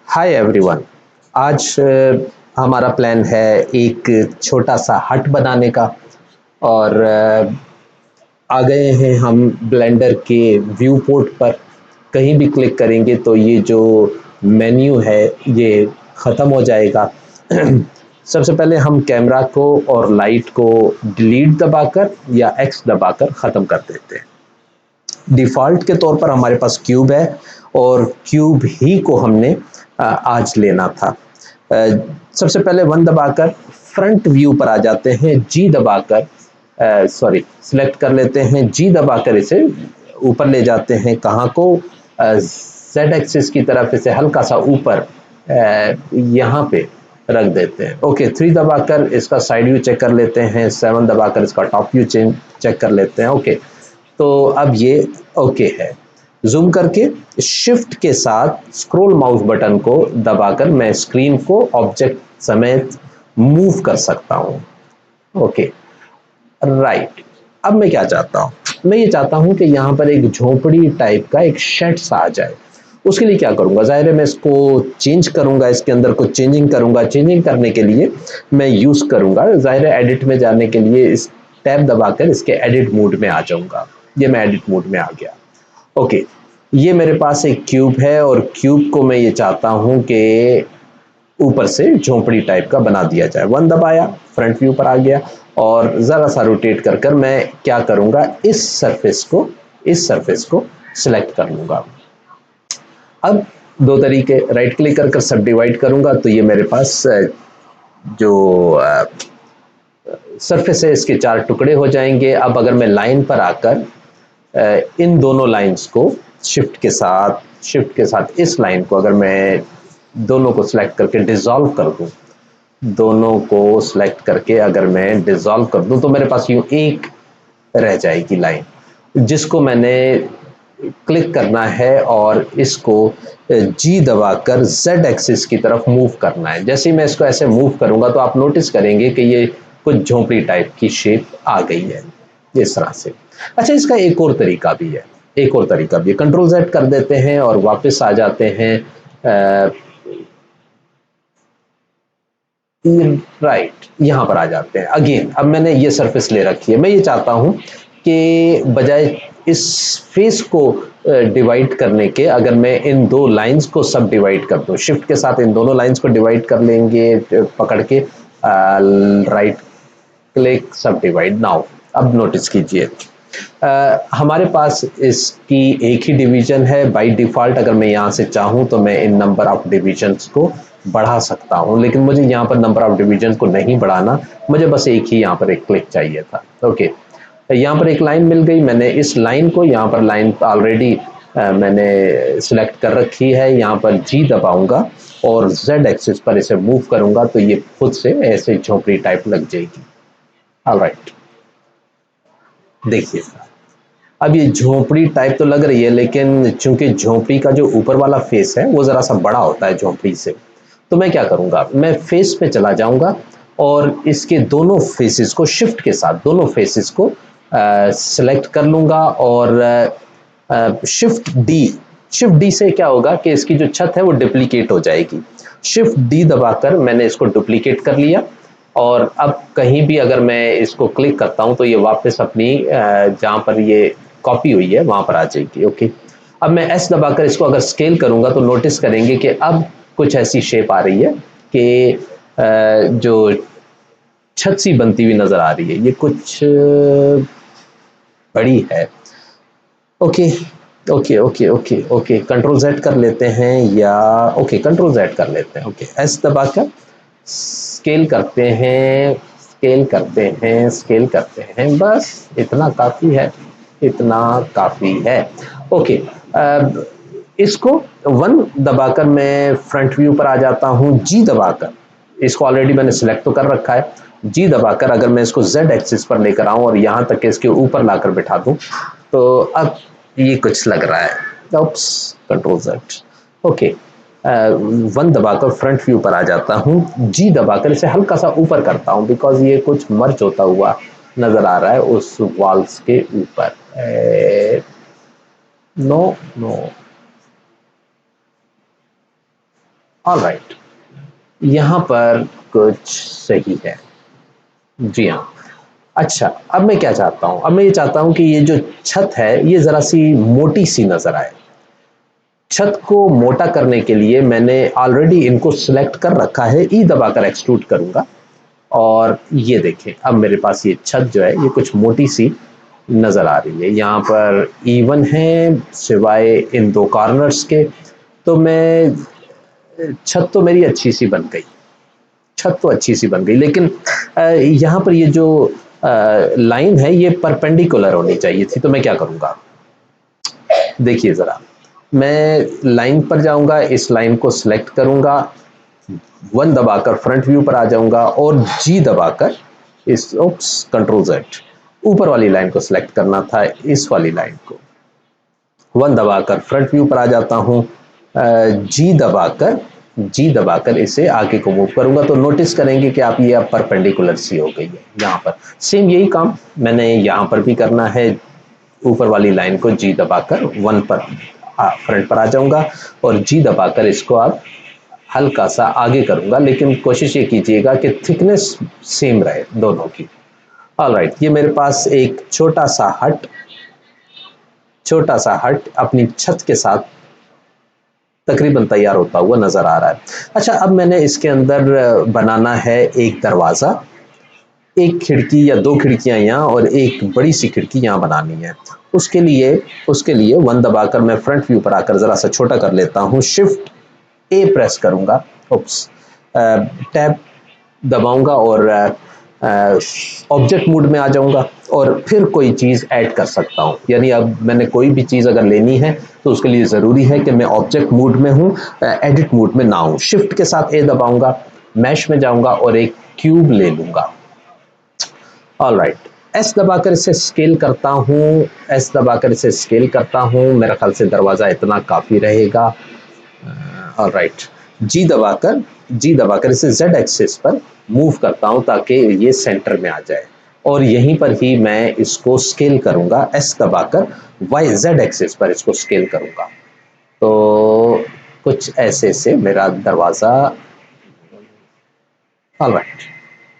Hi everyone. आज हमारा plan है एक छोटा सा हट बनाने का। और आ गए हैं हम ब्लेंडर के व्यू पोर्ट पर। कहीं भी क्लिक करेंगे तो ये जो मेन्यू है ये ख़त्म हो जाएगा। सबसे पहले हम कैमरा को और लाइट को डिलीट दबाकर या एक्स दबाकर ख़त्म कर देते हैं। डिफ़ॉल्ट के तौर पर हमारे पास क्यूब है और क्यूब ही को हमने आज लेना था। सबसे पहले 1 दबाकर फ्रंट व्यू पर आ जाते हैं, जी दबाकर सिलेक्ट कर लेते हैं, जी दबाकर इसे ऊपर ले जाते हैं। कहाँ को? जेड एक्सिस की तरफ इसे हल्का सा ऊपर यहाँ पे रख देते हैं। ओके, 3 दबाकर इसका साइड व्यू चेक कर लेते हैं, 7 दबाकर इसका टॉप व्यू चेक कर लेते हैं। ओके, तो अब ये ओके है। जूम करके शिफ्ट के साथ स्क्रॉल माउस बटन को दबाकर मैं स्क्रीन को ऑब्जेक्ट समेत मूव कर सकता हूं। Okay, right. अब मैं क्या चाहता हूं? मैं ये चाहता हूं कि यहां पर एक झोपड़ी टाइप का एक शेड सा आ जाए। उसके लिए क्या करूंगा? जाहिर है मैं इसको चेंज करूंगा, इसके अंदर कुछ चेंजिंग करूंगा। चेंजिंग करने के लिए मैं यूज करूंगा, जाहिर है एडिट में जाने के लिए इस टैब दबाकर इसके एडिट मोड में आ जाऊंगा। ये मैं एडिट मोड में आ गया। ओके, ये मेरे पास एक क्यूब है और क्यूब को मैं ये चाहता हूं कि ऊपर से झोंपड़ी टाइप का बना दिया जाए। 1 दबाया, फ्रंट व्यू पर आ गया और जरा सा रोटेट कर कर मैं क्या करूंगा, इस सरफेस को सिलेक्ट कर लूंगा। अब 2 तरीके, राइट क्लिक कर कर सब डिवाइड करूंगा तो ये मेरे पास जो सरफेस है इसके 4 टुकड़े हो जाएंगे। अब अगर मैं लाइन पर आकर इन दोनों लाइंस को शिफ्ट के साथ इस लाइन को अगर मैं दोनों को सिलेक्ट करके डिसॉल्व कर दूं, दोनों को सिलेक्ट करके अगर मैं डिसॉल्व कर दूं तो मेरे पास यूं एक रह जाएगी लाइन, जिसको मैंने क्लिक करना है और इसको जी दबाकर जेड एक्सिस की तरफ मूव करना है। जैसे ही मैं इसको ऐसे मूव करूंगा तो आप नोटिस करेंगे कि ये कुछ झोंपड़ी टाइप की शेप आ गई है इस तरह से। अच्छा, इसका एक और तरीका भी है, कंट्रोल जेड कर देते हैं और वापस आ जाते हैं राइट, यहां पर आ जाते हैं। अगेन अब मैंने ये सरफेस ले रखी है। मैं ये चाहता हूं कि बजाय इस फेस को डिवाइड करने के, अगर मैं इन 2 लाइंस को सब डिवाइड कर दूं, शिफ्ट के साथ इन दोनों लाइंस को डिवाइड कर लेंगे पकड़ के, राइट क्लिक सब डिवाइड। नाउ अब नोटिस कीजिए, हमारे पास इसकी एक ही डिवीजन है बाय डिफॉल्ट। अगर मैं यहाँ से चाहूँ तो मैं इन नंबर ऑफ डिविजन्स को बढ़ा सकता हूँ, लेकिन मुझे यहाँ पर नंबर ऑफ डिविजन को नहीं बढ़ाना, मुझे बस एक ही यहाँ पर एक क्लिक चाहिए था। ओके, यहाँ पर एक लाइन मिल गई। मैंने इस लाइन को, यहाँ पर लाइन ऑलरेडी मैंने सिलेक्ट कर रखी है, यहाँ पर जी दबाऊंगा और जेड एक्सिस पर इसे मूव करूंगा तो ये खुद से ऐसे झोंपड़ी टाइप लग जाएगी। ऑलराइट, देखिए अब ये झोंपड़ी टाइप तो लग रही है, लेकिन चूंकि झोंपड़ी का जो ऊपर वाला फेस है वो जरा सा बड़ा होता है झोंपड़ी से, तो मैं क्या करूंगा, मैं फेस पे चला जाऊंगा और इसके दोनों फेसेस को शिफ्ट के साथ दोनों फेसेस को सिलेक्ट कर लूंगा और शिफ्ट डी से क्या होगा कि इसकी जो छत है वो डुप्लीकेट हो जाएगी। शिफ्ट डी दबाकर मैंने इसको डुप्लीकेट कर लिया और अब कहीं भी अगर मैं इसको क्लिक करता हूं तो ये वापस अपनी जहां पर ये कॉपी हुई है वहां पर आ जाएगी। ओके, अब मैं एस दबाकर इसको अगर स्केल करूंगा तो नोटिस करेंगे कि अब कुछ ऐसी शेप आ रही है कि जो छत सी बनती हुई नजर आ रही है, ये कुछ बड़ी है। Okay okay okay okay okay, control Z कर लेते हैं, या ओके कंट्रोल जेड कर लेते हैं। ओके, एस दबाकर स्केल करते हैं, स्केल करते हैं, बस इतना काफी है, इतना काफी है। ओके, अब इसको 1 दबाकर मैं फ्रंट व्यू पर आ जाता हूं, जी दबाकर, इसको ऑलरेडी मैंने सिलेक्ट तो कर रखा है, जी दबाकर अगर मैं इसको जेड एक्सिस पर लेकर आऊं और यहां तक इसके ऊपर लाकर बिठा दूं तो अब ये कुछ लग रहा है। Ops, control Z. ओके, 1 दबाकर फ्रंट व्यू पर आ जाता हूँ, जी दबाकर इसे हल्का सा ऊपर करता हूँ बिकॉज ये कुछ मर्ज होता हुआ नजर आ रहा है उस वॉल्स के ऊपर। नो नो, ऑलराइट, यहाँ पर कुछ सही है। जी हाँ। अच्छा, अब मैं क्या चाहता हूँ, अब मैं ये चाहता हूँ कि ये जो छत है ये ज़रा सी मोटी सी नज़र आए। छत को मोटा करने के लिए मैंने ऑलरेडी इनको सिलेक्ट कर रखा है, ई दबाकर एक्सट्रूड करूँगा और ये देखें अब मेरे पास ये छत जो है ये कुछ मोटी सी नज़र आ रही है। यहाँ पर इवन है सिवाय इन दो कॉर्नर्स के, तो मैं छत तो मेरी अच्छी सी बन गई, छत तो अच्छी सी बन गई, लेकिन यहाँ पर ये जो लाइन है ये परपेंडिकुलर होनी चाहिए थी। तो मैं क्या करूँगा, देखिए ज़रा, मैं लाइन पर जाऊँगा, इस लाइन को सिलेक्ट करूँगा, 1 दबाकर फ्रंट व्यू पर आ जाऊँगा और जी दबाकर इस कंट्रोल Z, ऊपर वाली लाइन को सिलेक्ट करना था, इस वाली लाइन को 1 दबाकर फ्रंट व्यू पर आ जाता हूँ, जी दबाकर इसे आगे को मूव करूंगा तो नोटिस करेंगे कि आप ये अब परपेंडिकुलर सी हो गई है। यहाँ पर सेम यही काम मैंने यहाँ पर भी करना है, ऊपर वाली लाइन को जी दबाकर 1 पर फ्रंट पर आ जाऊंगा और जी दबाकर इसको अब हल्का सा आगे करूंगा, लेकिन कोशिश ये कीजिएगा कि थिकनेस सेम रहे दोनों की। ऑलराइट, ये मेरे पास एक छोटा सा हट अपनी छत के साथ तकरीबन तैयार होता हुआ नजर आ रहा है। अच्छा, अब मैंने इसके अंदर बनाना है एक दरवाज़ा, एक खिड़की या 2 खिड़कियां यहाँ और एक बड़ी सी खिड़की यहाँ बनानी है। उसके लिए 1 दबाकर मैं फ्रंट व्यू पर आकर ज़रा सा छोटा कर लेता हूँ, शिफ्ट ए प्रेस करूँगा, टैब दबाऊंगा और ऑब्जेक्ट मोड में आ जाऊंगा और फिर कोई चीज़ ऐड कर सकता हूँ। यानी अब मैंने कोई भी चीज़ अगर लेनी है तो उसके लिए ज़रूरी है कि मैं ऑब्जेक्ट मोड में हूँ, एडिट मोड में ना हूँ। शिफ्ट के साथ ए दबाऊंगा, मैश में जाऊंगा और एक क्यूब ले लूंगा। ऑलराइट, एस दबाकर इसे स्केल करता हूँ, एस दबाकर इसे स्केल करता हूँ, मेरा ख्याल से दरवाज़ा इतना काफ़ी रहेगा। ऑलराइट, जी दबाकर इसे जेड एक्सिस पर मूव करता हूं ताकि ये सेंटर में आ जाए और यहीं पर ही मैं इसको स्केल करूंगा, एस दबाकर वाई जेड एक्सिस पर इसको स्केल करूंगा। तो कुछ ऐसे से मेरा दरवाज़ा ऑलराइट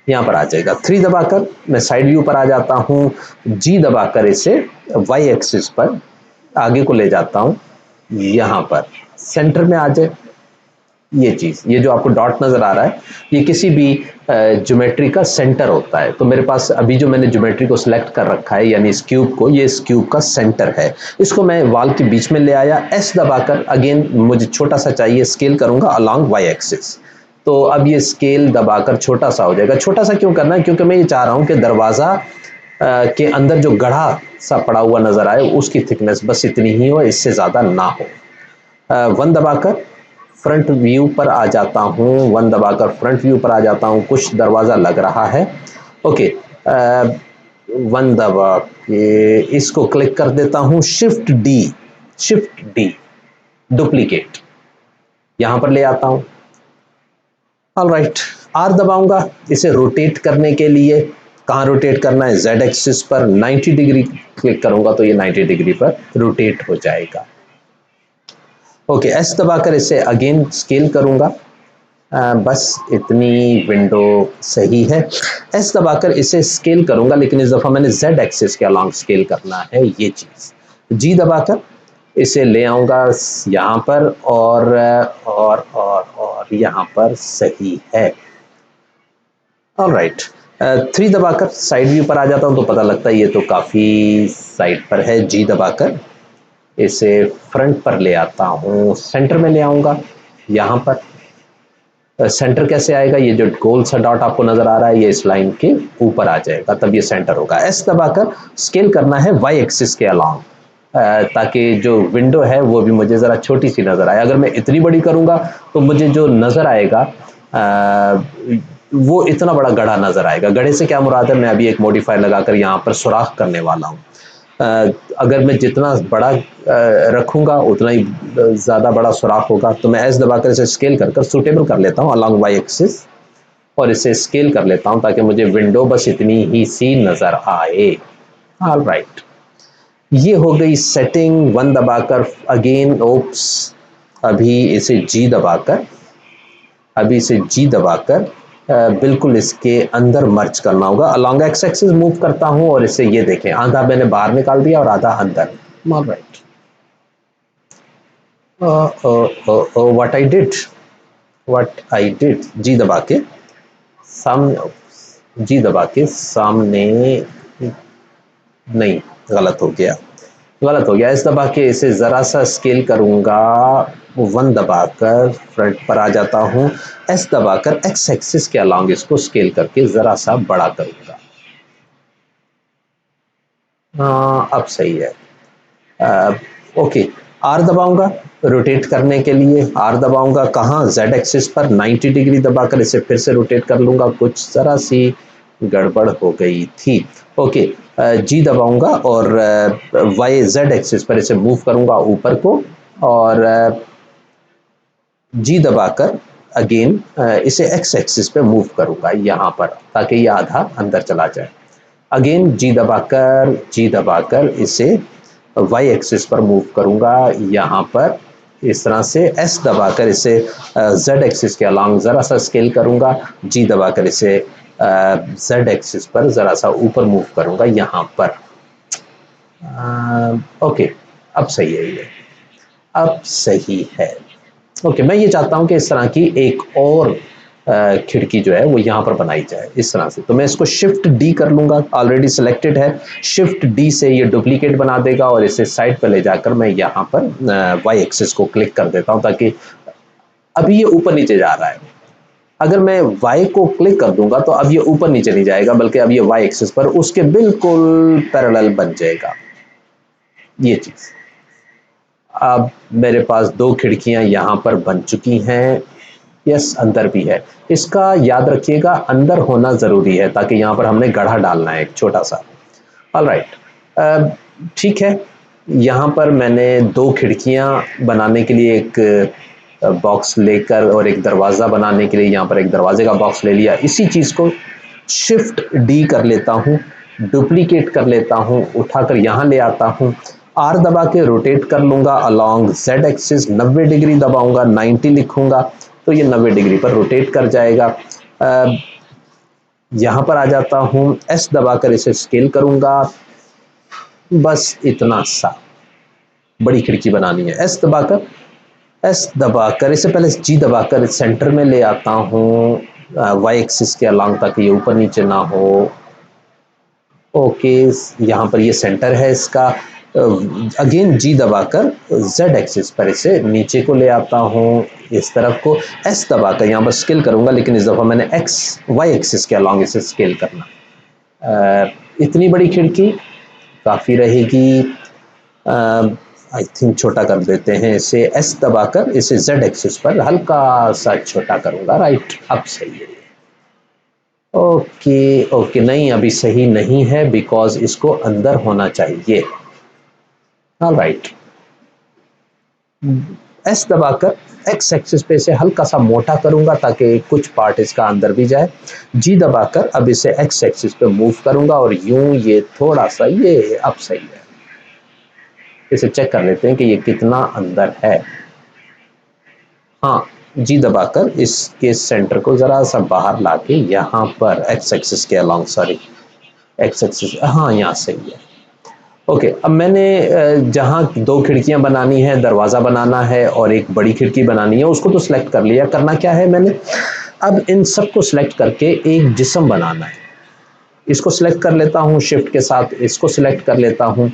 यहाँ पर आ जाएगा। 3 दबाकर मैं साइड व्यू पर आ जाता हूँ, जी दबाकर इसे वाई एक्सिस पर आगे को ले जाता हूँ, यहाँ पर सेंटर में आ जाए। ये चीज़, ये जो आपको डॉट नज़र आ रहा है ये किसी भी ज्योमेट्री का सेंटर होता है। तो मेरे पास अभी जो मैंने ज्योमेट्री को सिलेक्ट कर रखा है यानी इस क्यूब को, ये इस क्यूब का सेंटर है। इसको मैं वॉल के बीच में ले आया, एस दबाकर अगेन मुझे छोटा सा चाहिए, स्केल करूंगा अलॉन्ग वाई एक्सिस। तो अब ये स्केल दबाकर छोटा सा हो जाएगा। छोटा सा क्यों करना है, क्योंकि मैं ये चाह रहा हूँ कि दरवाज़ा के अंदर जो गढ़ा सा पड़ा हुआ नज़र आए उसकी थिकनेस बस इतनी ही हो, इससे ज़्यादा ना हो। 1 दबाकर फ्रंट व्यू पर आ जाता हूँ, 1 दबाकर फ्रंट व्यू पर आ जाता हूँ, कुछ दरवाज़ा लग रहा है। ओके, 1 दबा के इसको क्लिक कर देता हूँ, शिफ्ट डी डुप्लीकेट यहाँ पर ले आता हूँ। ऑलराइट, आर दबाऊंगा इसे रोटेट करने के लिए। कहाँ रोटेट करना है, जेड एक्सिस पर 90 डिग्री क्लिक करूंगा तो ये 90 डिग्री पर रोटेट हो जाएगा। ओके, एस दबाकर इसे अगेन स्केल करूंगा, बस इतनी विंडो सही है। एस दबाकर इसे स्केल करूंगा, लेकिन इस दफ़ा मैंने जेड एक्सिस के अलॉन्ग स्केल करना है ये चीज़। जी दबाकर इसे ले आऊंगा यहाँ पर और यहाँ पर सही है। ऑलराइट, 3 दबाकर साइड व्यू पर आ जाता हूँ तो पता लगता है ये तो काफ़ी साइड पर है। जी दबाकर इसे फ्रंट पर ले आता हूँ, सेंटर में ले आऊँगा, यहाँ पर सेंटर कैसे आएगा, ये जो गोल सा डॉट आपको नजर आ रहा है ये इस लाइन के ऊपर आ जाएगा, तब ये सेंटर होगा। एस दबाकर स्केल करना है वाई एक्सिस के अलॉन्ग, ताकि जो विंडो है वो भी मुझे ज़रा छोटी सी नज़र आए। अगर मैं इतनी बड़ी करूँगा तो मुझे जो नज़र आएगा वो इतना बड़ा गढ़ा नज़र आएगा। गढ़े से क्या मुराद है, मैं अभी एक मॉडिफायर लगाकर यहाँ पर सुराख करने वाला हूँ। अगर मैं जितना बड़ा रखूँगा उतना ही ज़्यादा बड़ा सुराख होगा। तो मैं एस दबाकर इसे स्केल कर सूटेबल कर लेता हूँ अलॉन्ग वाई एक्सिस और इसे स्केल कर लेता हूँ ताकि मुझे विंडो बस इतनी ही सी नज़र आए। ऑलराइट, ये हो गई सेटिंग। 1 दबाकर अगेन ओप्स, अभी इसे जी दबाकर अभी इसे जी दबाकर बिल्कुल इसके अंदर मर्ज करना होगा। अलॉन्ग एक्स एक्सिस मूव करता हूं और इसे ये देखें, आधा मैंने बाहर निकाल दिया और आधा अंदर। ऑलराइट, व्हाट आई डिड, जी दबा के सामने, जी दबा के सामने, नहीं, गलत हो गया, गलत हो गया। एस दबा के इसे जरा सा स्केल करूंगा, 1 दबाकर फ्रंट पर आ जाता हूं। एस दबाकर एक्स एक्सिस के अलॉन्ग इसको स्केल करके जरा सा बड़ा करूंगा। अब सही है। ओके, आर दबाऊंगा रोटेट करने के लिए, आर दबाऊंगा कहाँ, जेड एक्सिस पर 90 डिग्री दबाकर इसे फिर से रोटेट कर लूंगा। कुछ जरा सी गड़बड़ हो गई थी। ओके, जी दबाऊंगा और वाई जेड एक्सिस पर इसे मूव करूंगा ऊपर को, और जी दबाकर अगेन इसे एक्स एक्सिस पे मूव करूंगा यहाँ पर, ताकि ये आधा अंदर चला जाए। अगेन जी दबाकर इसे वाई एक्सिस पर मूव करूंगा यहाँ पर, इस तरह से। एस दबाकर इसे जेड एक्सिस के अलॉन्ग ज़रा सा स्केल करूंगा, जी दबाकर इसे जेड एक्सिस पर ज़रा सा ऊपर मूव करूंगा यहाँ पर। ओके, अब सही है ये, अब सही है। ओके, मैं ये चाहता हूं कि इस तरह की एक और खिड़की जो है वो यहाँ पर बनाई जाए इस तरह से। तो मैं इसको शिफ्ट डी कर लूंगा, ऑलरेडी सिलेक्टेड है। शिफ्ट डी से ये डुप्लीकेट बना देगा और इसे साइड पर ले जाकर मैं यहाँ पर वाई एक्सिस को क्लिक कर देता हूँ, ताकि अभी ये ऊपर नीचे जा रहा है। अगर मैं y को क्लिक कर दूंगा तो अब ये ऊपर नीचे नहीं जाएगा, बल्कि अब ये y एक्सिस पर उसके बिल्कुल पैरेलल बन जाएगा ये चीज। अब मेरे पास 2 खिड़कियां यहां पर बन चुकी हैं। यस, अंदर भी है। इसका याद रखिएगा, अंदर होना जरूरी है, ताकि यहां पर हमने गढ़ा डालना है एक छोटा सा। ऑलराइट, ठीक है। यहाँ पर मैंने 2 खिड़कियां बनाने के लिए एक बॉक्स लेकर और एक दरवाज़ा बनाने के लिए यहाँ पर एक दरवाजे का बॉक्स ले लिया। इसी चीज़ को शिफ्ट डी कर लेता हूँ, डुप्लीकेट कर लेता हूँ, उठाकर यहाँ ले आता हूँ। आर दबा के रोटेट कर लूँगा अलॉन्ग जेड एक्सिस, 90 डिग्री दबाऊँगा, 90 लिखूँगा तो ये 90 डिग्री पर रोटेट कर जाएगा। यहाँ पर आ जाता हूँ, एस दबाकर इसे स्केल करूँगा, बस इतना सा। बड़ी खिड़की बनानी है, एस दबाकर इसे पहले जी दबाकर सेंटर में ले आता हूँ वाई एक्सिस के अलॉन्ग, ताकि ये ऊपर नीचे ना हो। ओके, यहाँ पर ये सेंटर है इसका। अगेन जी दबाकर जेड एक्सिस पर इसे नीचे को ले आता हूँ इस तरफ को। एस दबाकर यहाँ पर स्केल करूँगा, लेकिन इस दफ़ा मैंने वाई एक्सिस के अलॉन्ग इसे स्केल करना। इतनी बड़ी खिड़की काफ़ी रहेगी। आई थिंक छोटा कर देते हैं इसे, एस दबाकर इसे जेड एक्सिस पर हल्का सा छोटा करूंगा। राइट, अब सही है। ओके ओके, नहीं अभी सही नहीं है, बिकॉज इसको अंदर होना चाहिए। ऑलराइट, एस दबाकर एक्स एक्सिस पे इसे हल्का सा मोटा करूंगा, ताकि कुछ पार्ट इसका अंदर भी जाए। जी दबाकर अब इसे एक्स एक्सिस पे मूव करूंगा और यूं ये थोड़ा सा, ये अब सही है। इसे चेक कर लेते हैं कि ये कितना अंदर है। हाँ, जी दबाकर इसके सेंटर को जरा सा बाहर लाके यहाँ पर एक्स एक्सिस के अलॉन्ग, सॉरी एक्स एक्सिस, हाँ यहाँ सही है। ओके, अब मैंने जहाँ 2 खिड़कियां बनानी है, दरवाज़ा बनाना है और एक बड़ी खिड़की बनानी है, उसको तो सिलेक्ट कर लिया। करना क्या है मैंने, अब इन सबको सिलेक्ट करके एक जिस्म बनाना है। इसको सिलेक्ट कर लेता हूँ शिफ्ट के साथ, इसको सिलेक्ट कर लेता हूँ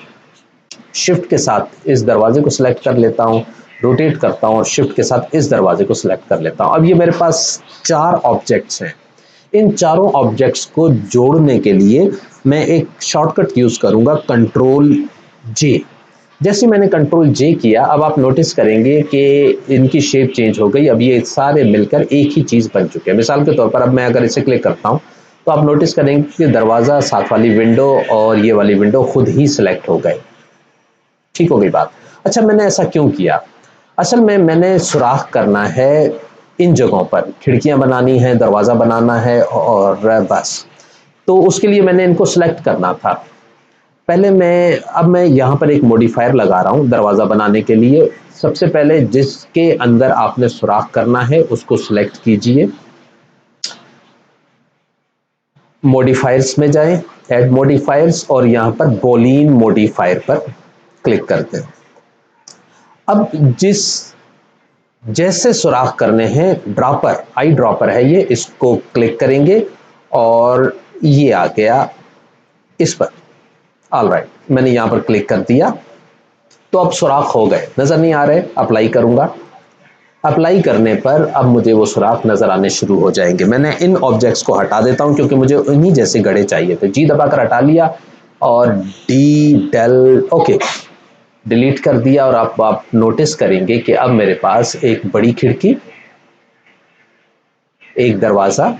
शिफ्ट के साथ, इस दरवाजे को सिलेक्ट कर लेता हूँ, रोटेट करता हूँ और शिफ्ट के साथ इस दरवाजे को सिलेक्ट कर लेता हूँ। अब ये मेरे पास 4 ऑब्जेक्ट्स हैं। इन चारों ऑब्जेक्ट्स को जोड़ने के लिए मैं एक शॉर्टकट यूज करूंगा, कंट्रोल जे। जैसे मैंने कंट्रोल जे किया, अब आप नोटिस करेंगे कि इनकी शेप चेंज हो गई। अब ये सारे मिलकर एक ही चीज बन चुके हैं। मिसाल के तौर पर अब मैं अगर इसे क्लिक करता हूं तो आप नोटिस करेंगे कि दरवाजा, साथ वाली विंडो और ये वाली विंडो खुद ही सिलेक्ट हो गए। ठीक हो गई बात। अच्छा, मैंने ऐसा क्यों किया, असल में मैंने सुराख करना है इन जगहों पर, खिड़कियां बनानी है, दरवाजा बनाना है और बस। तो उसके लिए मैंने इनको सिलेक्ट करना था। पहले अब मैं यहाँ पर एक मॉडिफायर लगा रहा हूँ दरवाज़ा बनाने के लिए। सबसे पहले जिसके अंदर आपने सुराख करना है उसको सिलेक्ट कीजिए, मॉडिफायर्स में जाएं, ऐड मॉडिफायर्स, और यहाँ पर बॉलीन मॉडिफायर पर क्लिक करते हैं। अब जैसे सुराख करने हैं, ड्रॉपर, आई ड्रॉपर है ये, इसको क्लिक करेंगे और ये आ गया इस पर। ऑलराइट, मैंने यहां पर क्लिक कर दिया तो अब सुराख हो गए, नजर नहीं आ रहे। अप्लाई करूंगा, अप्लाई करने पर अब मुझे वो सुराख नजर आने शुरू हो जाएंगे। मैंने इन ऑब्जेक्ट्स को हटा देता हूं क्योंकि मुझे उन्हीं जैसे गड़े चाहिए थे। जी दबाकर हटा लिया और डी डेल ओके डिलीट कर दिया, और आप नोटिस करेंगे कि अब मेरे पास एक बड़ी खिड़की, एक दरवाजा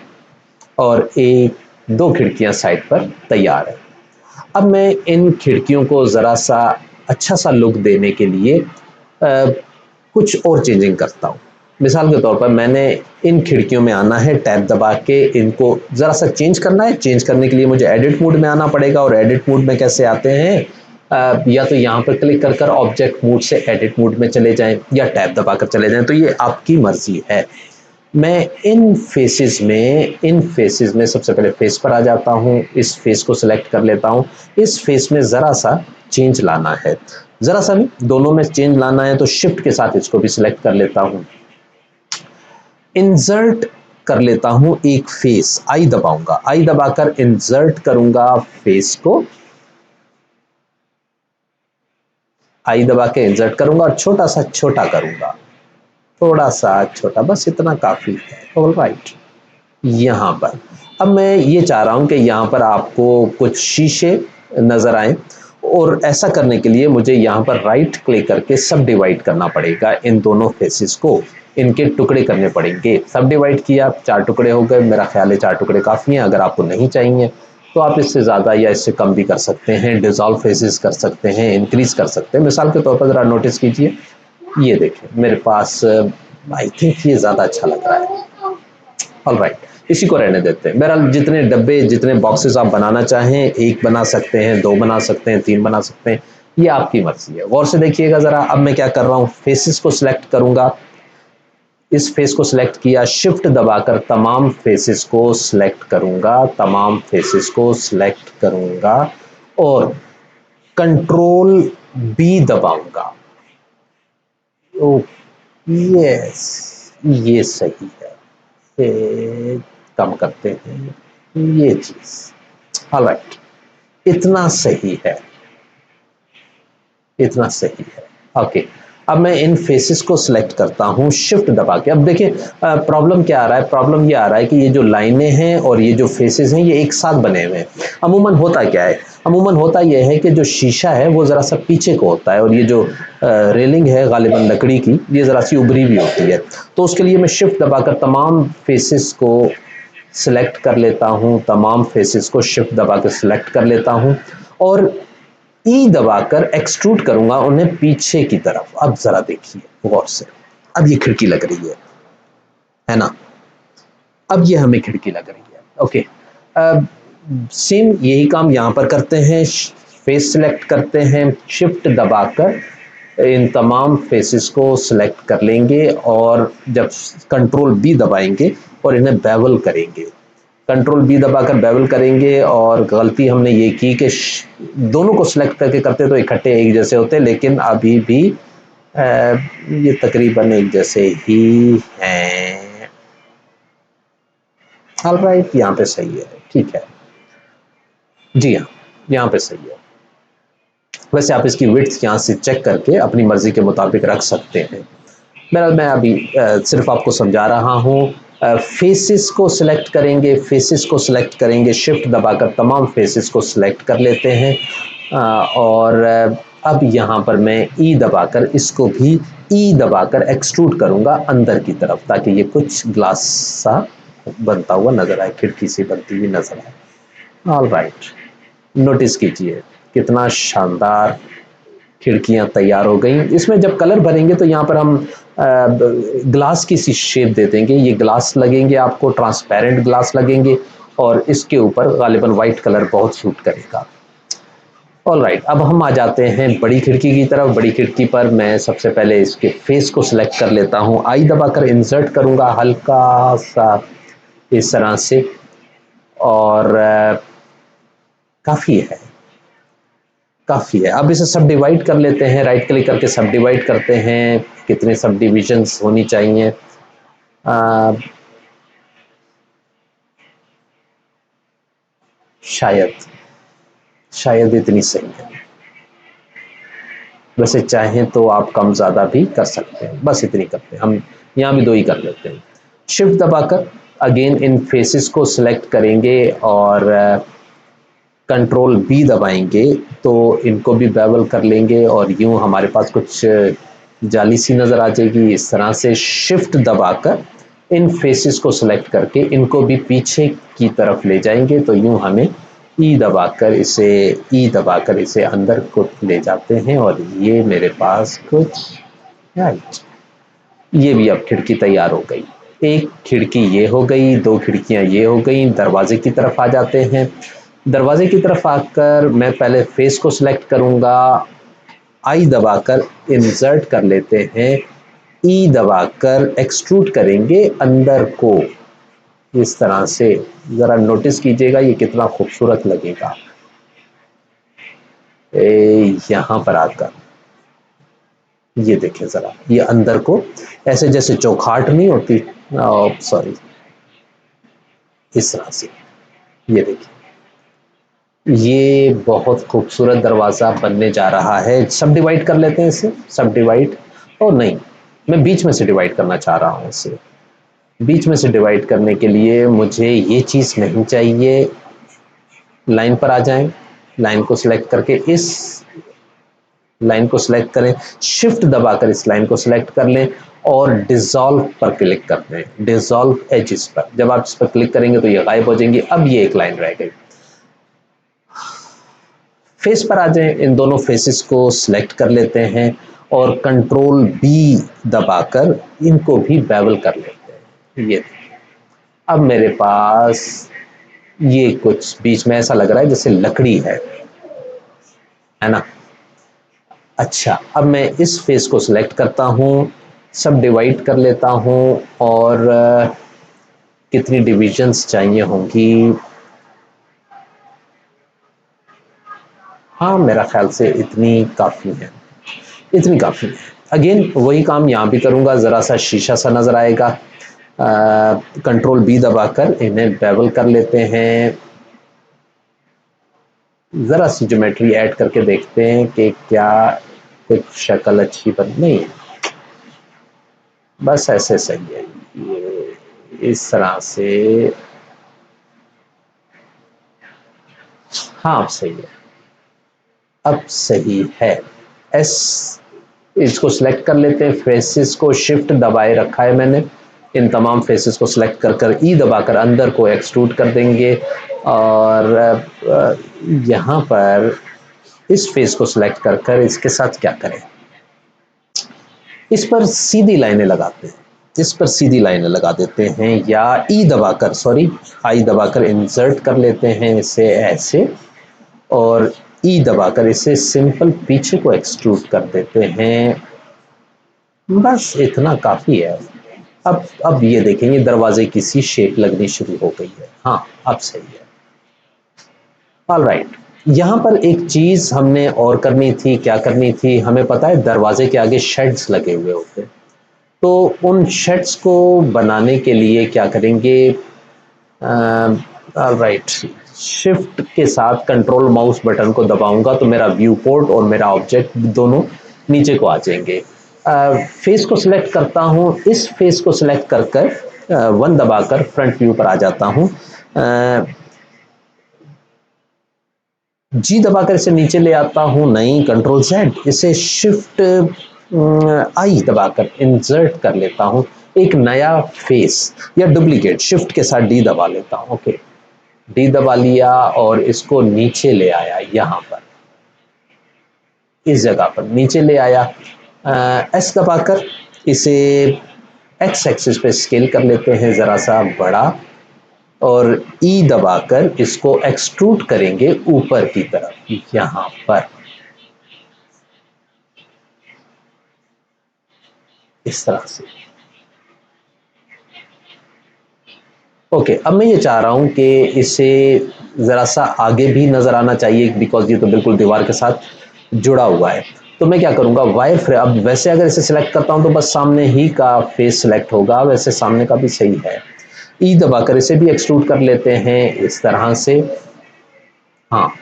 और दो खिड़कियां साइड पर तैयार है। अब मैं इन खिड़कियों को जरा सा अच्छा सा लुक देने के लिए कुछ और चेंजिंग करता हूँ। मिसाल के तौर पर मैंने इन खिड़कियों में आना है, टैब दबा के इनको जरा सा चेंज करना है। चेंज करने के लिए मुझे एडिट मोड में आना पड़ेगा, और एडिट मोड में कैसे आते हैं, या तो यहाँ पर क्लिक कर कर ऑब्जेक्ट मोड से एडिट मोड में चले जाएं या टैब दबाकर चले जाएं, तो ये आपकी मर्जी है। मैं इन फेसेस में सबसे पहले फेस पर आ जाता हूँ, इस फेस को सिलेक्ट कर लेता हूँ। इस फेस में ज़रा सा चेंज लाना है, ज़रा सा नहीं, दोनों में चेंज लाना है, तो शिफ्ट के साथ इसको भी सिलेक्ट कर लेता हूँ। इंसर्ट कर लेता हूँ एक फेस, आई दबाऊंगा, आई दबाकर इंसर्ट करूंगा फेस को, आई दबा के इंसर्ट करूंगा और छोटा सा छोटा करूंगा, थोड़ा सा छोटा, बस इतना काफ़ी है। ऑलराइट, यहाँ पर अब मैं ये चाह रहा हूँ कि यहाँ पर आपको कुछ शीशे नज़र आए, और ऐसा करने के लिए मुझे यहाँ पर राइट क्लिक करके सब डिवाइड करना पड़ेगा। इन दोनों फेसेस को, इनके टुकड़े करने पड़ेंगे। सब डिवाइड किया, 4 टुकड़े हो गए। मेरा ख्याल है 4 टुकड़े काफ़ी हैं। अगर आपको नहीं चाहिए तो आप इससे ज़्यादा या इससे कम भी कर सकते हैं। डिज़ोल्व फेसेस कर सकते हैं, इंक्रीज़ कर सकते हैं। मिसाल के तौर पर ज़रा नोटिस कीजिए, ये देखिए मेरे पास आई थिंक ये ज़्यादा अच्छा लग रहा है। ऑलराइट, इसी को रहने देते हैं। बहरहाल जितने डब्बे, जितने बॉक्सेस आप बनाना चाहें, 1 बना सकते हैं, 2 बना सकते हैं, 3 बना सकते हैं, ये आपकी मर्जी है। गौर से देखिएगा ज़रा। अब मैं क्या कर रहा हूँ, फेसेस को सिलेक्ट करूंगा, इस फेस को सिलेक्ट किया, शिफ्ट दबाकर तमाम फेसेस को सिलेक्ट करूंगा, तमाम फेसेस को सिलेक्ट करूंगा और कंट्रोल बी दबाऊंगा। ओ यस, ये सही है। कम करते हैं ये चीज। ऑलराइट, इतना सही है, इतना सही है। ओके, अब मैं इन फेसेस को सिलेक्ट करता हूं शिफ्ट दबा के। अब देखिए प्रॉब्लम क्या आ रहा है, प्रॉब्लम ये आ रहा है कि ये जो लाइनें हैं और ये जो फेसेस हैं ये एक साथ बने हुए हैं। अमूमन होता क्या है, अमूमन होता यह है कि जो शीशा है वो ज़रा सा पीछे को होता है, और ये जो रेलिंग है गालिबन लकड़ी की, ये ज़रा सी उभरी हुई होती है। तो उसके लिए मैं शिफ्ट दबाकर तमाम फेसेस को सिलेक्ट कर लेता हूं, तमाम फेसेस को शिफ्ट दबा कर सिलेक्ट कर लेता हूं, और ई दबाकर एक्सट्रूड करूंगा उन्हें पीछे की तरफ। अब जरा देखिए गौर से, अब ये खिड़की लग रही है ना, अब ये हमें खिड़की लग रही है। ओके, सेम यही काम यहां पर करते हैं। फेस सिलेक्ट करते हैं, शिफ्ट दबाकर इन तमाम फेसेस को सिलेक्ट कर लेंगे, और जब कंट्रोल बी दबाएंगे और इन्हें बेवल करेंगे, कंट्रोल बी दबाकर बेवल करेंगे। और गलती हमने ये की कि दोनों को सिलेक्ट करके करते तो इकट्ठे एक जैसे होते, लेकिन अभी भी ये तकरीबन एक जैसे ही हैं। ऑलराइट, यहाँ पे सही है, ठीक है, जी हाँ, यहाँ पे सही है। वैसे आप इसकी विड्थ यहाँ से चेक करके अपनी मर्जी के मुताबिक रख सकते हैं। बहरहाल मैं अभी सिर्फ आपको समझा रहा हूँ। फेसेस को सिलेक्ट करेंगे, फेसेस को सिलेक्ट करेंगे, शिफ्ट दबाकर तमाम फेसेस को सिलेक्ट कर लेते हैं, और अब यहाँ पर मैं ई दबाकर इसको भी ई दबाकर एक्सट्रूड करूँगा अंदर की तरफ, ताकि ये कुछ ग्लास सा बनता हुआ नजर आए, खिड़की से बनती हुई नजर आए। ऑलराइट, नोटिस कीजिए कितना शानदार खिड़कियां तैयार हो गई। इसमें जब कलर भरेंगे तो यहाँ पर हम ग्लास की सी शेप दे देंगे। ये ग्लास लगेंगे, आपको ट्रांसपेरेंट ग्लास लगेंगे, और इसके ऊपर गालिबन वाइट कलर बहुत सूट करेगा। ऑलराइट, अब हम आ जाते हैं बड़ी खिड़की की तरफ। बड़ी खिड़की पर मैं सबसे पहले इसके फेस को सिलेक्ट कर लेता हूँ, आई दबाकर इंसर्ट करूँगा हल्का सा इस तरह से, और काफ़ी है, काफ़ी है। अब इसे सब डिवाइड कर लेते हैं, राइट क्लिक करके सब डिवाइड करते हैं, कितने सब डिविजन्स होनी चाहिए। शायद शायद इतनी सही है। वैसे चाहें तो आप कम ज़्यादा भी कर सकते हैं, बस इतनी करते हैं हम, यहाँ भी 2 ही कर लेते हैं। शिफ्ट दबाकर अगेन इन फेसेस को सिलेक्ट करेंगे और कंट्रोल बी दबाएंगे तो इनको भी बेवल कर लेंगे और यूं हमारे पास कुछ जाली सी नज़र आ जाएगी। इस तरह से शिफ्ट दबाकर इन फेसेस को सिलेक्ट करके इनको भी पीछे की तरफ ले जाएंगे तो यूं हमें ई दबाकर इसे अंदर को ले जाते हैं और ये मेरे पास कुछ राइट, ये भी अब खिड़की तैयार हो गई। एक खिड़की ये हो गई, 2 खिड़कियां ये हो गई। दरवाजे की तरफ आ जाते हैं। दरवाजे की तरफ आकर मैं पहले फेस को सिलेक्ट करूंगा, आई दबाकर इंसर्ट कर लेते हैं, ई दबाकर एक्सट्रूड करेंगे अंदर को इस तरह से। जरा नोटिस कीजिएगा ये कितना खूबसूरत लगेगा। यहां पर आकर ये देखें जरा, ये अंदर को ऐसे जैसे चौखाट नहीं होती, सॉरी, इस तरह से ये देखिए, ये बहुत खूबसूरत दरवाज़ा बनने जा रहा है। सब डिवाइड कर लेते हैं इसे, सब डिवाइड, और नहीं, मैं बीच में से डिवाइड करना चाह रहा हूँ इसे। बीच में से डिवाइड करने के लिए मुझे ये चीज़ नहीं चाहिए। लाइन पर आ जाएं, लाइन को सिलेक्ट करके इस लाइन को सिलेक्ट करें, शिफ्ट दबाकर इस लाइन को सिलेक्ट कर लें और डिसॉल्व पर क्लिक कर दें, डिसॉल्व एजेस पर। जब आप इस पर क्लिक करेंगे तो ये गायब हो जाएंगी। अब ये एक लाइन रह गई। फेस पर आ जाएं, इन दोनों फेसेस को सिलेक्ट कर लेते हैं और कंट्रोल बी दबाकर इनको भी बेवल कर लेते हैं। ये अब मेरे पास ये कुछ बीच में ऐसा लग रहा है जैसे लकड़ी है ना। अच्छा, अब मैं इस फेस को सिलेक्ट करता हूँ, सब डिवाइड कर लेता हूँ और कितनी डिविजन्स चाहिए होंगी। हाँ, मेरा ख्याल से इतनी काफ़ी है, इतनी काफ़ी है। अगेन वही काम यहाँ भी करूँगा, ज़रा सा शीशा सा नज़र आएगा। कंट्रोल बी दबाकर इन्हें बेवल कर लेते हैं। ज़रा सी ज्योमेट्री ऐड करके देखते हैं कि क्या कुछ शक्ल अच्छी बन नहीं, बस ऐसे सही है। ये इस तरह से, हाँ अब सही है, अब सही है। एस इसको सिलेक्ट कर लेते हैं, फेसेस को शिफ्ट दबाए रखा है मैंने, इन तमाम फेसेस को सिलेक्ट कर कर ई दबाकर अंदर को एक्सट्रूड कर देंगे और यहाँ पर इस फेस को सिलेक्ट कर कर इसके साथ क्या करें, इस पर सीधी लाइनें लगाते हैं, इस पर सीधी लाइनें लगा देते हैं या ई दबाकर, सॉरी, आई दबाकर इंसर्ट कर लेते हैं इसे ऐसे और ई दबाकर इसे सिंपल पीछे को एक्सट्रूड कर देते हैं। बस इतना काफ़ी है। अब ये देखेंगे दरवाजे की सी शेप लगनी शुरू हो गई है। हाँ, अब सही है। ऑलराइट, यहाँ पर एक चीज़ हमने और करनी थी। क्या करनी थी? हमें पता है दरवाजे के आगे शेड्स लगे हुए होते हैं, तो उन शेड्स को बनाने के लिए क्या करेंगे? ऑलराइट, शिफ्ट के साथ कंट्रोल माउस बटन को दबाऊंगा तो मेरा व्यू पोर्ट और मेरा ऑब्जेक्ट दोनों नीचे को आ जाएंगे। फेस को सिलेक्ट करता हूँ, इस फेस को सिलेक्ट कर कर 1 दबाकर फ्रंट व्यू पर आ जाता हूँ। जी दबाकर इसे नीचे ले आता हूँ, नहीं, कंट्रोल जेड, इसे शिफ्ट आई दबाकर इंसर्ट कर लेता हूँ एक नया फेस या डुप्लीकेट, शिफ्ट के साथ डी दबा लेता हूँ। ओके, डी दबा लिया और इसको नीचे ले आया, यहाँ पर इस जगह पर नीचे ले आया। एस दबाकर इसे एक्स एक्सिस पे स्केल कर लेते हैं ज़रा सा बड़ा, और ई दबाकर इसको एक्सट्रूड करेंगे ऊपर की तरफ, यहां पर इस तरह से। ओके, अब मैं ये चाह रहा हूं कि इसे जरा सा आगे भी नजर आना चाहिए, बिकॉज ये तो बिल्कुल दीवार के साथ जुड़ा हुआ है। तो मैं क्या करूंगा, वायर फ्रेम, अब वैसे अगर इसे सिलेक्ट करता हूं तो बस सामने ही का फेस सिलेक्ट होगा, वैसे सामने का भी सही है। ई दबाकर इसे भी एक्सट्रूड कर लेते हैं इस तरह से। हाँ,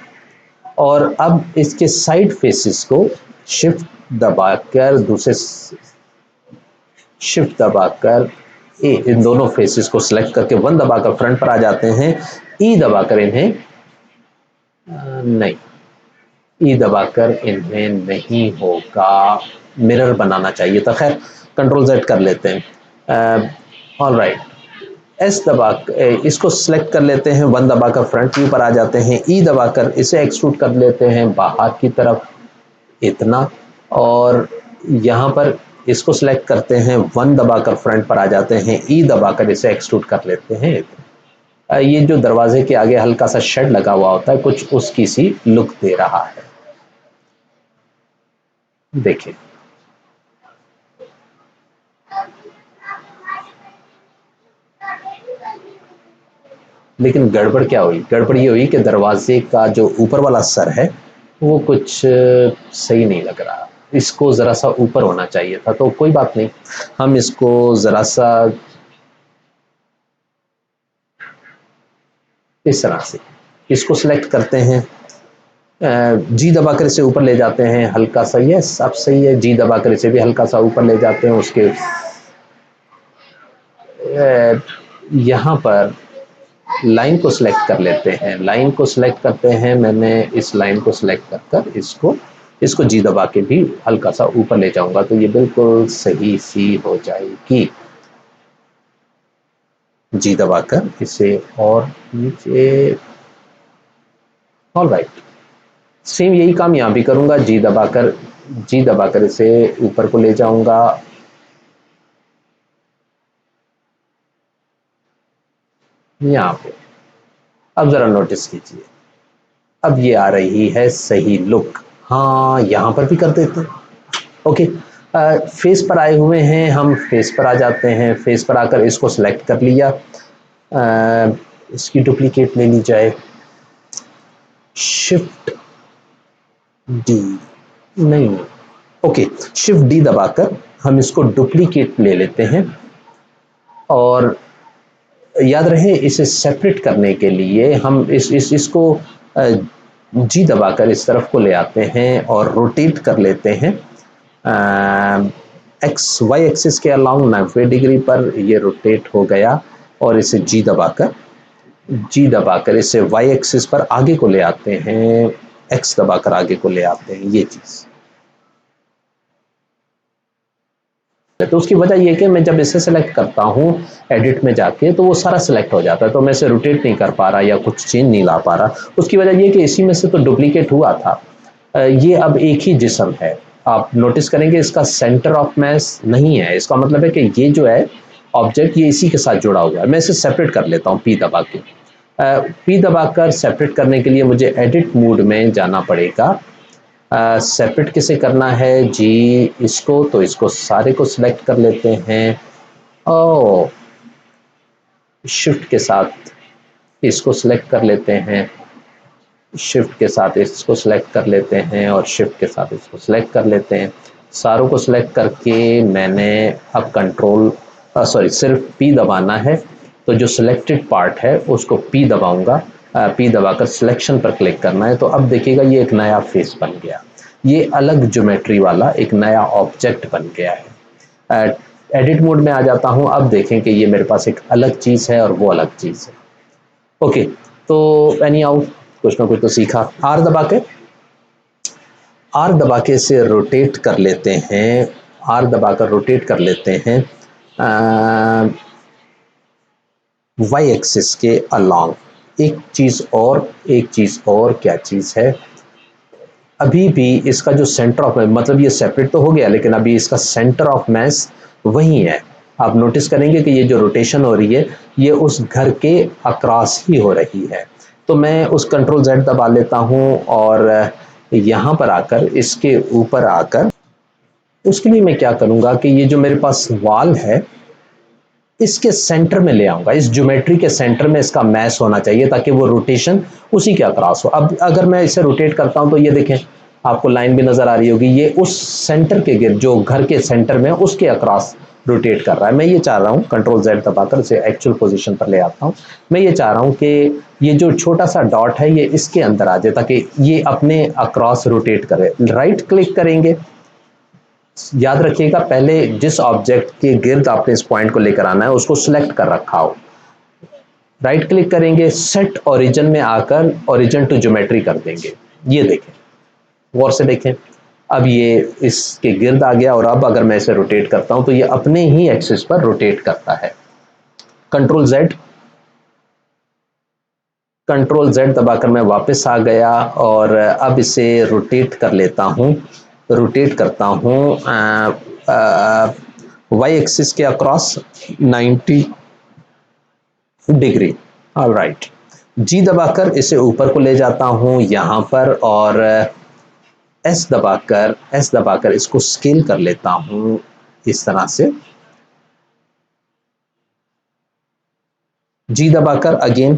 और अब इसके साइड फेसेस को शिफ्ट दबाकर दूसरे शिफ्ट दबाकर इन दोनों फेसेस को सिलेक्ट करके वन दबाकर फ्रंट पर आ जाते हैं। ई दबाकर इन्हें नहीं, ई दबाकर इन्हें नहीं होगा, मिरर बनाना चाहिए था। खैर, कंट्रोल जेड कर लेते हैं। ऑल राइट, एस दबा इसको सिलेक्ट कर लेते हैं, वन दबाकर फ्रंट व्यू पर आ जाते हैं। ई दबाकर इसे एक्सट्रूड कर लेते हैं बाहर की तरफ इतना, और यहाँ पर इसको सिलेक्ट करते हैं, वन दबाकर फ्रंट पर आ जाते हैं। ई दबाकर इसे एक्सट्रूड कर लेते हैं इतना। ये जो दरवाजे के आगे हल्का सा शेड लगा हुआ होता है, कुछ उसकी सी लुक दे रहा है, देखिए। लेकिन गड़बड़ क्या हुई, गड़बड़ ये हुई कि दरवाजे का जो ऊपर वाला सर है वो कुछ सही नहीं लग रहा, इसको ज़रा सा ऊपर होना चाहिए था। तो कोई बात नहीं, हम इसको ज़रा सा इस तरह से इसको सिलेक्ट करते हैं, जी दबाकर इसे ऊपर ले जाते हैं हल्का सा। यस, अब सही है, जी दबाकर इसे भी हल्का सा ऊपर ले जाते हैं। उसके यहाँ पर लाइन को सिलेक्ट कर लेते हैं, लाइन को सिलेक्ट करते हैं, मैंने इस लाइन को सिलेक्ट कर इसको इसको जी दबा के भी हल्का सा ऊपर ले जाऊंगा, तो ये बिल्कुल सही सी हो जाएगी। जी दबाकर इसे और नीचे। ऑल राइट, सेम यही काम यहाँ भी करूंगा, जी दबाकर इसे ऊपर को ले जाऊंगा। यहाँ पे अब जरा नोटिस कीजिए, अब ये आ रही है सही लुक। हाँ, यहाँ पर भी कर देते हैं। ओके, फेस पर आए हुए हैं, हम फेस पर आ जाते हैं। फेस पर आकर इसको सिलेक्ट कर लिया, इसकी डुप्लीकेट ले ली जाए, शिफ्ट डी, नहीं, ओके, शिफ्ट डी दबाकर हम इसको डुप्लीकेट ले लेते हैं। और याद रहे, इसे सेपरेट करने के लिए हम इसको जी दबाकर इस तरफ को ले आते हैं और रोटेट कर लेते हैं। एक्स वाई एक्सिस के अलाउंग 90 डिग्री पर ये रोटेट हो गया, और इसे जी दबाकर इसे वाई एक्सिस पर आगे को ले आते हैं, एक्स दबाकर आगे को ले आते हैं, ये चीज। तो उसकी वजह यह कि मैं जब इसे सेलेक्ट करता हूं एडिट में जाके, तो वो सारा सेलेक्ट हो जाता है, तो मैं इसे रोटेट नहीं कर पा रहा या कुछ चेंज नहीं ला पा रहा। उसकी वजह यह कि इसी में से तो डुप्लीकेट हुआ था। ये अब एक ही जिस्म है। आप नोटिस करेंगे इसका सेंटर ऑफ मास नहीं है, इसका मतलब है कि ये जो है ऑब्जेक्ट, ये इसी के साथ जुड़ा हुआ है। मैं इसे सेपरेट कर लेता हूँ पी दबा के। पी दबाकर सेपरेट करने के लिए मुझे एडिट मोड में जाना पड़ेगा। सेपरेट किसे करना है जी, इसको, तो इसको सारे को सिलेक्ट कर लेते हैं, और शिफ्ट के साथ इसको सिलेक्ट कर लेते हैं, शिफ्ट के साथ इसको सिलेक्ट कर लेते हैं, और शिफ्ट के साथ इसको सिलेक्ट कर लेते हैं। सारों को सिलेक्ट करके मैंने अब कंट्रोल सॉरी सिर्फ पी दबाना है, तो जो सिलेक्टेड पार्ट है उसको पी दबाऊंगा, पी दबाकर सिलेक्शन पर क्लिक करना है। तो अब देखिएगा ये एक नया फेस बन गया, ये अलग ज्योमेट्री वाला एक नया ऑब्जेक्ट बन गया है। एडिट मोड में आ जाता हूं, अब देखें कि ये मेरे पास एक अलग चीज़ है और वो अलग चीज़ है। ओके, तो एनी हाउ कुछ ना कुछ तो सीखा। आर दबा के इसे रोटेट कर लेते हैं, आर दबाकर रोटेट कर लेते हैं वाई एक्सिस के अलोंग। एक चीज़ और क्या चीज़ है, अभी भी इसका जो सेंटर ऑफ, मतलब ये सेपरेट तो हो गया, लेकिन अभी इसका सेंटर ऑफ मास वही है। आप नोटिस करेंगे कि ये जो रोटेशन हो रही है ये उस घर के अक्रॉस ही हो रही है। तो मैं उस कंट्रोल Z दबा लेता हूँ और यहाँ पर आकर इसके ऊपर आकर उसके लिए मैं क्या करूँगा कि ये जो मेरे पास वॉल है इसके सेंटर में ले आऊंगा, इस ज्योमेट्री के सेंटर में इसका मैच होना चाहिए ताकि वो रोटेशन उसी के अक्रॉस हो। अब अगर मैं इसे रोटेट करता हूं तो ये देखें, आपको लाइन भी नजर आ रही होगी, ये उस सेंटर के गिर्द जो घर के सेंटर में उसके अक्रॉस रोटेट कर रहा है। मैं ये चाह रहा हूँ कंट्रोल Z दबाकर इसे एक्चुअल पोजीशन पर ले आता हूँ। मैं ये चाह रहा हूँ कि ये जो छोटा सा डॉट है ये इसके अंदर आ जाए ताकि ये अपने अक्रॉस रोटेट करे। राइट क्लिक करेंगे, याद रखिएगा पहले जिस ऑब्जेक्ट के गिर्द आपने इस पॉइंट को लेकर आना है उसको सिलेक्ट कर रखा हो। राइट क्लिक करेंगे, सेट ओरिजिन में आकर ओरिजिन टू ज्योमेट्री कर देंगे। ये देखें, गौर से देखें, अब ये इसके गिर्द आ गया और अब अगर मैं इसे रोटेट करता हूं तो ये अपने ही एक्सिस पर रोटेट करता है। कंट्रोल Z दबाकर मैं वापस आ गया और अब इसे रोटेट कर लेता हूं, रोटेट करता हूं वाई एक्सिस के अक्रॉस 90 डिग्री। ऑलराइट, जी दबाकर इसे ऊपर को ले जाता हूं यहां पर और एस दबाकर इसको स्केल कर लेता हूं इस तरह से। जी दबाकर अगेन